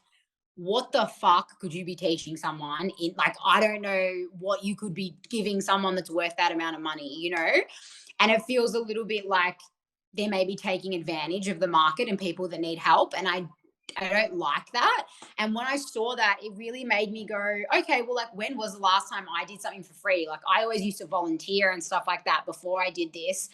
what the fuck could you be teaching someone in like, I don't know what you could be giving someone that's worth that amount of money. And it feels a little bit like they may be taking advantage of the market and people that need help. And I don't like that. And when I saw that, it really made me go, okay, well, like, when was the last time I did something for free? Like, I always used to volunteer and stuff like that before I did this.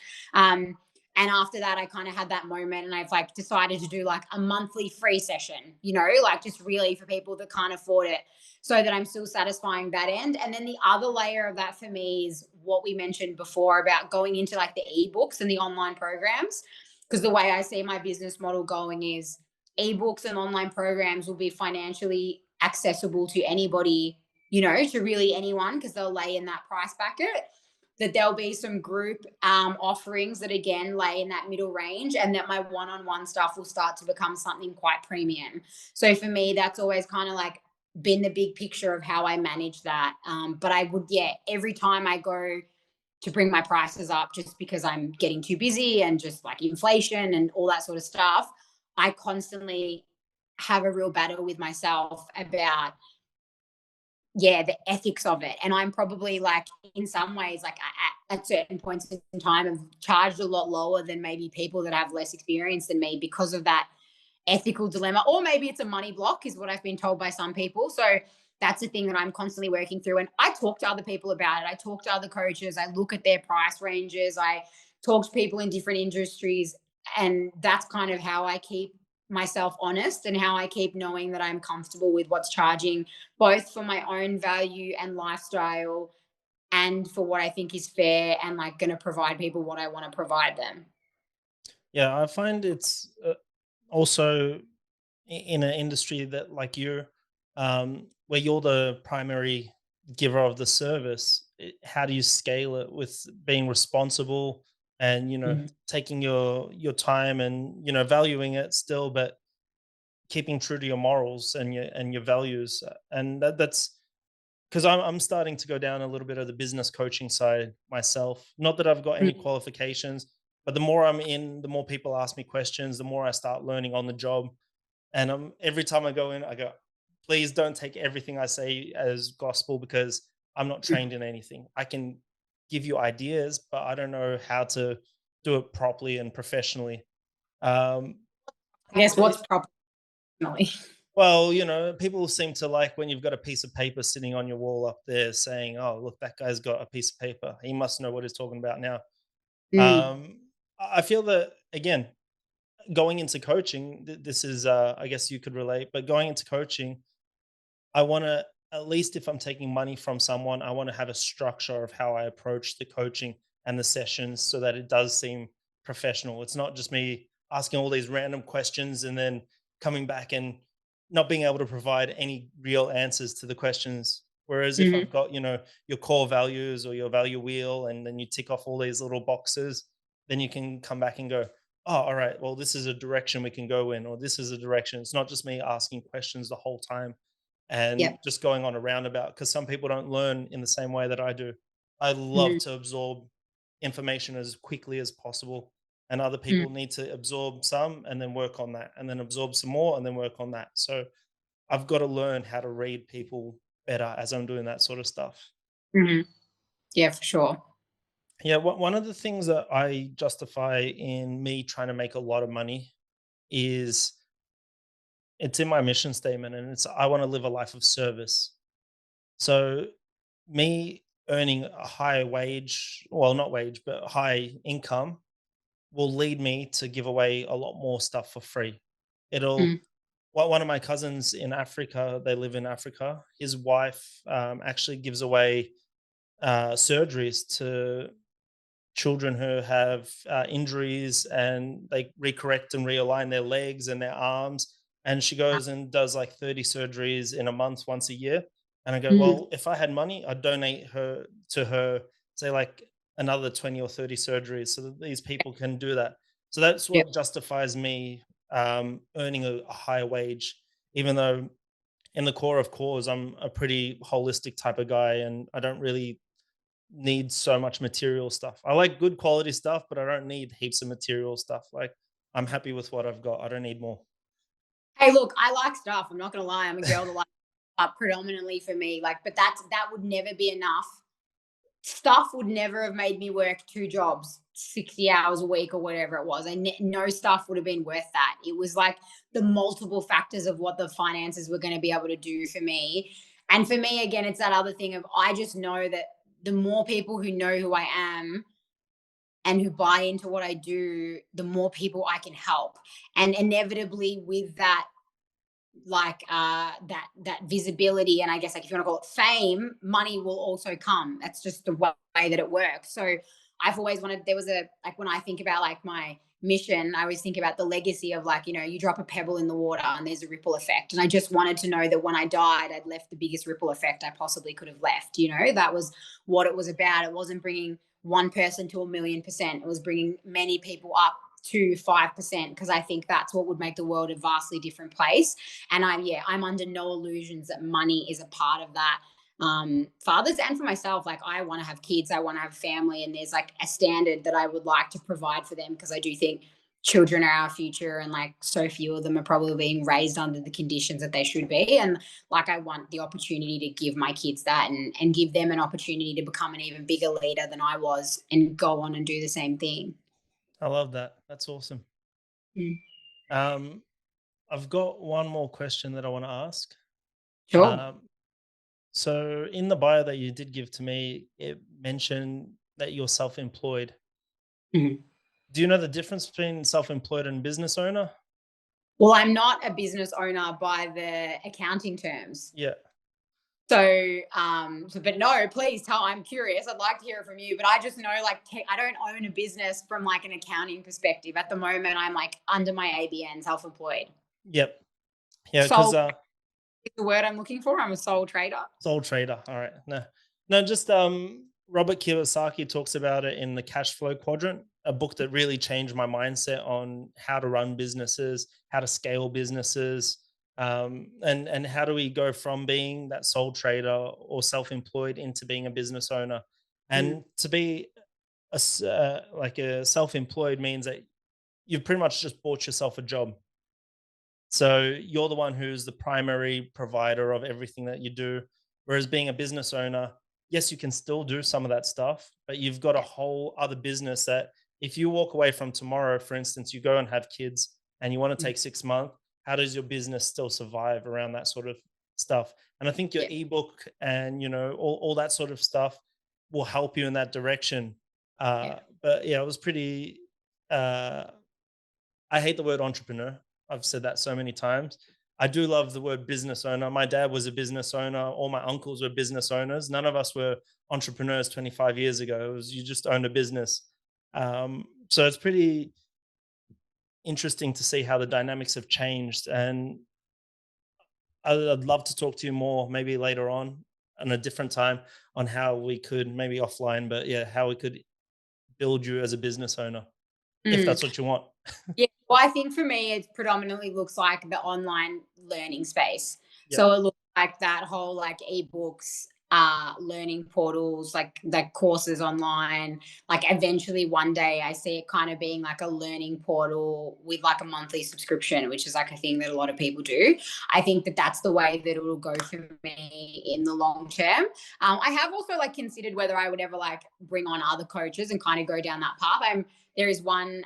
And after that, I kind of had that moment and I've like decided to do like a monthly free session, like just really for people that can't afford it so that I'm still satisfying that end. And then the other layer of that for me is what we mentioned before about going into like the ebooks and the online programs. Because the way I see my business model going is ebooks and online programs will be financially accessible to anybody, to really anyone, because they'll lay in that price bracket. That there'll be some group offerings that again lay in that middle range, and that my one-on-one stuff will start to become something quite premium. So for me, that's always kind of like been the big picture of how I manage that. But I would, yeah, every time I go to bring my prices up just because I'm getting too busy and just like inflation and all that sort of stuff, I constantly have a real battle with myself about, yeah, the ethics of it. And I'm probably like, in some ways, like at certain points in time, have charged a lot lower than maybe people that have less experience than me because of that ethical dilemma. Or maybe it's a money block, is what I've been told by some people. So that's the thing that I'm constantly working through. And I talk to other people about it. I talk to other coaches. I look at their price ranges. I talk to people in different industries. And that's kind of how I keep myself honest and how I keep knowing that I'm comfortable with what's charging, both for my own value and lifestyle and for what I think is fair and like going to provide people what I want to provide them. Yeah, I find it's also in an industry that like you, where you're the primary giver of the service. How do you scale it with being responsible and Mhm. taking your time and valuing it still, but keeping true to your morals and your values, and that's because I'm starting to go down a little bit of the business coaching side myself. Not that I've got any Mhm. qualifications, but the more I'm in, the more people ask me questions, the more I start learning on the job. And every time I go in, I go, please don't take everything I say as gospel because I'm not trained in anything. I can give you ideas, but I don't know how to do it properly and professionally. Um, I guess what's proportionally. well, people seem to like when you've got a piece of paper sitting on your wall up there saying, "Oh, look, that guy's got a piece of paper. He must know what he's talking about now." Mm, I feel that again, going into coaching, this is, I guess you could relate, but going into coaching, I want to, at least if I'm taking money from someone, I want to have a structure of how I approach the coaching and the sessions so that it does seem professional. It's not just me asking all these random questions and then coming back and not being able to provide any real answers to the questions. Whereas if I've mhm. got, your core values or your value wheel, and then you tick off all these little boxes, then you can come back and go, oh, all right, well, this is a direction we can go in, or this is a direction. It's not just me asking questions the whole time and Yep. just going on a roundabout because some people don't learn in the same way that I do. I love Mhm, to absorb information as quickly as possible, and other mm, people need to absorb some and then work on that, and then absorb some more and then work on that. So I've got to learn how to read people better as I'm doing that sort of stuff. mhm. Yeah, for sure. Yeah, one of the things that I justify in me trying to make a lot of money is it's in my mission statement, and it's I want to live a life of service. So me earning a high wage, well, not wage, but high income will lead me to give away a lot more stuff for free. It'll Mm, one of my cousins in Africa, they live in Africa. His wife actually gives away surgeries to children who have injuries, and they recorrect and realign their legs and their arms. And she goes and does like 30 surgeries in a month, once a year. And I go, mm, well, if I had money, I'd donate her to her, say like another 20 or 30 surgeries so that these people can do that. So that's yep. what justifies me earning a higher wage, even though in the core of cause, I'm a pretty holistic type of guy and I don't really need so much material stuff. I like good quality stuff, but I don't need heaps of material stuff. Like I'm happy with what I've got. I don't need more. Hey, look, I like stuff. I'm not gonna lie. I'm a girl that likes stuff predominantly for me. Like, but that would never be enough. Stuff would never have made me work two jobs, 60 hours a week or whatever it was. No stuff would have been worth that. It was like the multiple factors of what the finances were going to be able to do for me. And for me, again, it's that other thing of I just know that the more people who know who I am and who buy into what I do, the more people I can help. And inevitably, with that, like that visibility, and I guess like if you want to call it fame, money will also come. That's just the way that it works. So I've always wanted, there was a, like when I think about like my mission, I always think about the legacy of like, you drop a pebble in the water and there's a ripple effect. And I just wanted to know that when I died, I'd left the biggest ripple effect I possibly could have left. That was what it was about. It wasn't bringing one person to 1,000,000%. It was bringing many people up to 5%, because I think that's what would make the world a vastly different place. And I'm under no illusions that money is a part of that. For others and for myself, like I want to have kids, I want to have family, and there's like a standard that I would like to provide for them, because I do think children are our future, and like so few of them are probably being raised under the conditions that they should be. And like I want the opportunity to give my kids that, and give them an opportunity to become an even bigger leader than I was and go on and do the same thing. I love that. That's awesome. Mm. Um, I've got one more question that I want to ask. Sure. Um, So in the bio that you did give to me, it mentioned that you're self-employed. Mhm. Do you know the difference between self-employed and business owner? Well, I'm not a business owner by the accounting terms. Yeah. But no, please tell. I'm curious. I'd like to hear it from you. But I just know, like, I don't own a business from like an accounting perspective at the moment. I'm like under my ABN, self-employed. Yep. Yeah, because Sole is the word I'm looking for. I'm a sole trader. sole trader. All right. No, no, just Robert Kiyosaki talks about it in the cash flow quadrant, a book that really changed my mindset on how to run businesses, how to scale businesses, and how do we go from being that sole trader or self-employed into being a business owner. Mm. And to be like a self-employed means that you've pretty much just bought yourself a job. So you're the one who's the primary provider of everything that you do. Whereas being a business owner, yes, you can still do some of that stuff, but you've got a Yeah. whole other business that if you walk away from tomorrow, for instance, you go and have kids and you want to Mm. take 6 months, how does your business still survive around that sort of stuff? And I think your Yeah. ebook and all that sort of stuff will help you in that direction. Yeah. But yeah, it was pretty uh I hate the word entrepreneur. I've said that so many times. I do love the word business owner. My dad was a business owner. All my uncles were business owners. None of us were entrepreneurs 25 years ago. It was you just owned a business. So it's pretty interesting to see how the dynamics have changed. And I'd love to talk to you more, maybe later on a different time, on how we could maybe offline, but yeah, how we could build you as a business owner if Mm. that's what you want. Yeah. Well, I think for me, it predominantly looks like the online learning space. Yeah, So it looks like that whole like ebooks, learning portals, like courses online. Like eventually one day I see it kind of being like a learning portal with like a monthly subscription, which is like a thing that a lot of people do. I think that that's the way that it will go for me in the long term. I have also like considered whether I would ever like bring on other coaches and kind of go down that path. There is one,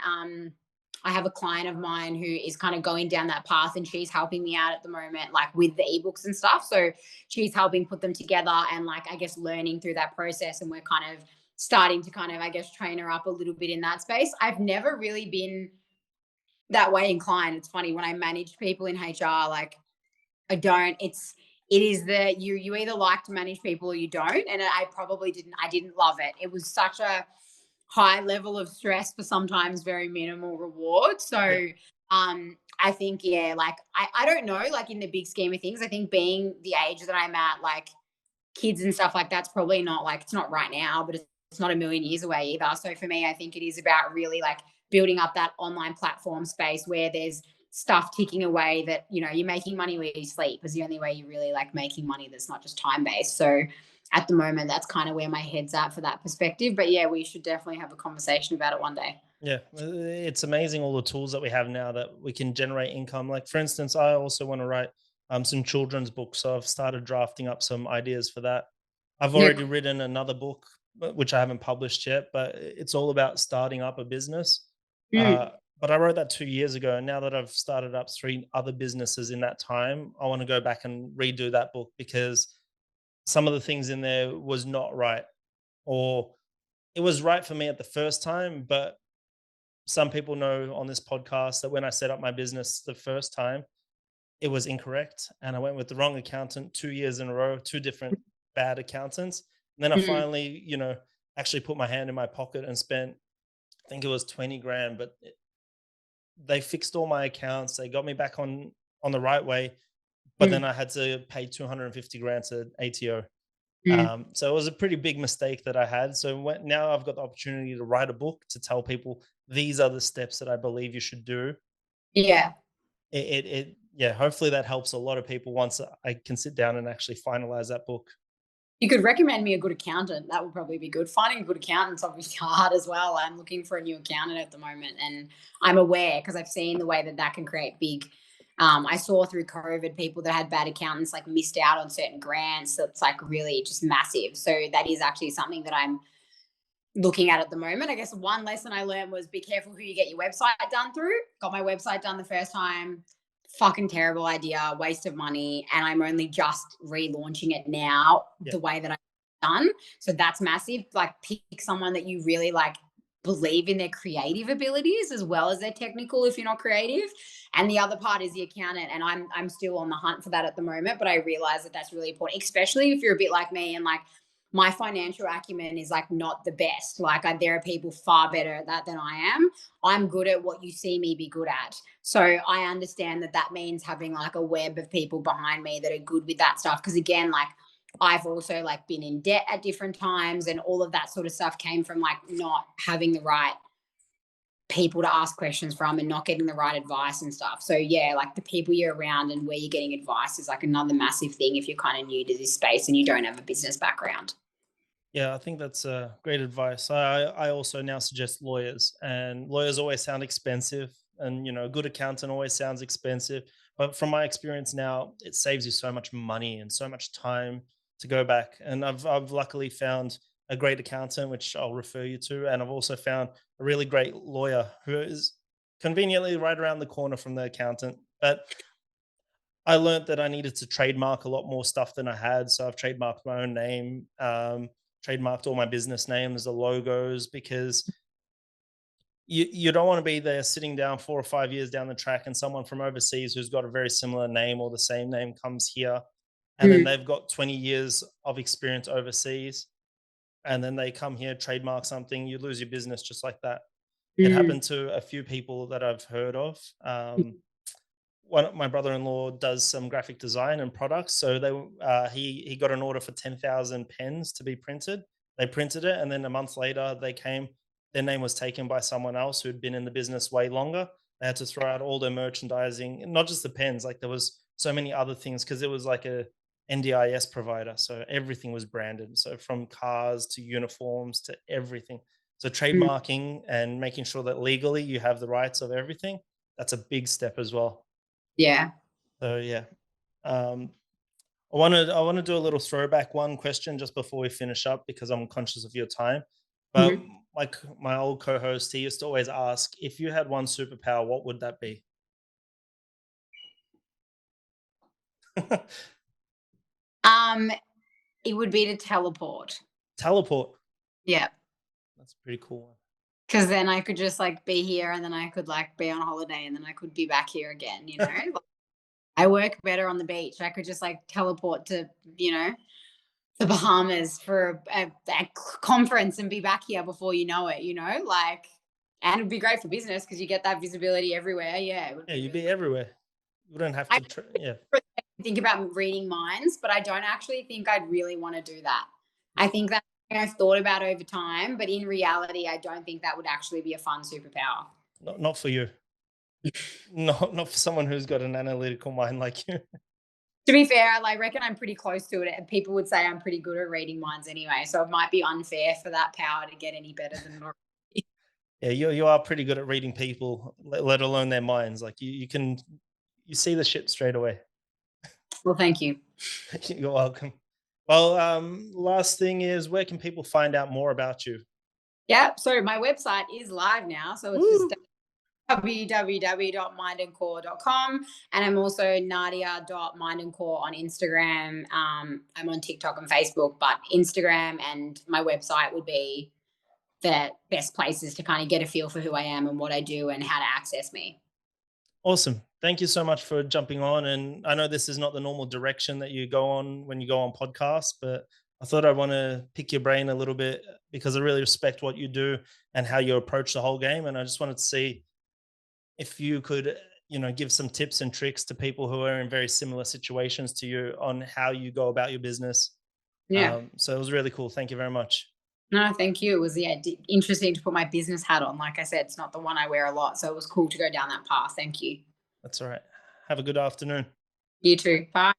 I have a client of mine who is kind of going down that path and she's helping me out at the moment, like with the ebooks and stuff. So she's helping put them together and like, I guess, learning through that process. And we're kind of starting to kind of, I guess, train her up a little bit in that space. I've never really been that way inclined. It's funny when I managed people in HR, like I don't, it is that you either like to manage people or you don't. And I didn't love it. It was such a high level of stress for sometimes very minimal reward. yeah, So I think, yeah, like I don't know, like in the big scheme of things, I think being the age that I'm at, like kids and stuff like that's probably not like it's not right now, but it's not a million years away either. So for me, I think it is about really like building up that online platform space where there's stuff ticking away that you're making money where you sleep is the only way you're really like making money that's not just time based. So at the moment that's kind of where my head's at for that perspective, but yeah, we should definitely have a conversation about it one day. yeah. It's amazing all the tools that we have now that we can generate income. Like for instance, I also want to write some children's books, so I've started drafting up some ideas for that. I've Yeah. already written another book, which I haven't published yet, but it's all about starting up a business. Mm. Uh, but I wrote that 2 years ago, and now that I've started up three other businesses in that time, I want to go back and redo that book because some of the things in there was not right, or it was right for me at the first time, but some people know on this podcast that when I set up my business the first time, it was incorrect. And I went with the wrong accountant 2 years in a row, two different bad accountants. And then I Mm. finally, actually put my hand in my pocket and spent, I think it was 20 grand, but they fixed all my accounts. They got me back on the right way. But then Mm. I had to pay 250 grand to ATO. Mm. So it was a pretty big mistake that I had. So now I've got the opportunity to write a book to tell people these are the steps that I believe you should do. Yeah. Yeah, hopefully that helps a lot of people once I can sit down and actually finalize that book. You could recommend me a good accountant. That would probably be good. Finding a good accountant's obviously hard as well. I'm looking for a new accountant at the moment, and I'm aware because I've seen the way that that can create big. I saw through COVID people that had bad accountants like missed out on certain grants. So it's like really just massive. So that is actually something that I'm looking at the moment. I guess one lesson I learned was be careful who you get your website done through. Got my website done the first time. fucking terrible idea, waste of money, and I'm only just relaunching it now Yeah. the way that I've done. So that's massive. Like pick someone that you really like believe in their creative abilities as well as their technical if you're not creative. And the other part is the accountant, and I'm still on the hunt for that at the moment, but I realize that that's really important, especially if you're a bit like me and like my financial acumen is like not the best. Like there are people far better at that than I am. I'm good at what you see me be good at. So I understand that that means having like a web of people behind me that are good with that stuff. Because again, like I've also like been in debt at different times, and all of that sort of stuff came from like not having the right people to ask questions from and not getting the right advice and stuff. So yeah, like the people you're around and where you're getting advice is like another massive thing if you're kind of new to this space and you don't have a business background. Yeah, I think that's great advice. I also now suggest lawyers, and lawyers always sound expensive, and a good accountant always sounds expensive. But from my experience now, it saves you so much money and so much time to go back. And I've luckily found a great accountant, which I'll refer you to, and I've also found a really great lawyer who is conveniently right around the corner from the accountant. But I learned that I needed to trademark a lot more stuff than I had. So I've trademarked my own name, trademarked all my business names, the logos, because you don't want to be there sitting down 4 or 5 years down the track and someone from overseas who's got a very similar name or the same name comes here, and then Mm, they've got 20 years of experience overseas, and then they come here, trademark something, you lose your business just like that. It mm, happened to a few people that I've heard of. One my brother-in-law does some graphic design and products, so he got an order for 10,000 pens to be printed. They printed it, and then a month later they came. Their name was taken by someone else who'd been in the business way longer. They had to throw out all their merchandising, and not just the pens. Like there was so many other things because it was like a NDIS provider, so everything was branded. So from cars to uniforms to everything. So mm. trademarking and making sure that legally you have the rights of everything. That's a big step as well. Yeah. So yeah, um, I want to do a little throwback one question just before we finish up because I'm conscious of your time. But Mhm. like my old co-host, he used to always ask, if you had one superpower, what would that be? Um, it would be to teleport. Teleport. Yeah. That's a pretty cool one. Because then I could just like be here and then I could like be on holiday and then I could be back here again, you know? Like, I work better on the beach. I could just like teleport to, you know, the Bahamas for a conference and be back here before you know it, you know? Like, and it'd be great for business because you get that visibility everywhere. Yeah, it would Yeah, be you'd really be cool. everywhere. You wouldn't have I to. Yeah, think about reading minds, but I don't actually think I'd really want to do that. I think that I've thought about over time, but in reality, I don't think that would actually be a fun superpower. not for you. Not for someone who's got an analytical mind like you. To be fair, I reckon I'm pretty close to it, and people would say I'm pretty good at reading minds anyway. So it might be unfair for that power to get any better than it already. Yeah, you are pretty good at reading people, let alone their minds. Like you see the shit straight away. Well, thank you. You're welcome. Well, last thing is, where can people find out more about you? Yeah. So my website is live now. So it's just Woo! www.mindandcore.com. And I'm also nadia.mindandcore on Instagram. I'm on TikTok and Facebook, but Instagram and my website would be the best places to kind of get a feel for who I am and what I do and how to access me. Awesome. Thank you so much for jumping on. And I know this is not the normal direction that you go on when you go on podcasts, but I thought I'd want to pick your brain a little bit because I really respect what you do and how you approach the whole game. And I just wanted to see if you could, give some tips and tricks to people who are in very similar situations to you on how you go about your business. Yeah. So it was really cool. Thank you very much. No, thank you. It was interesting to put my business hat on. Like I said, it's not the one I wear a lot, so it was cool to go down that path. Thank you. That's all right. Have a good afternoon. You too. Bye.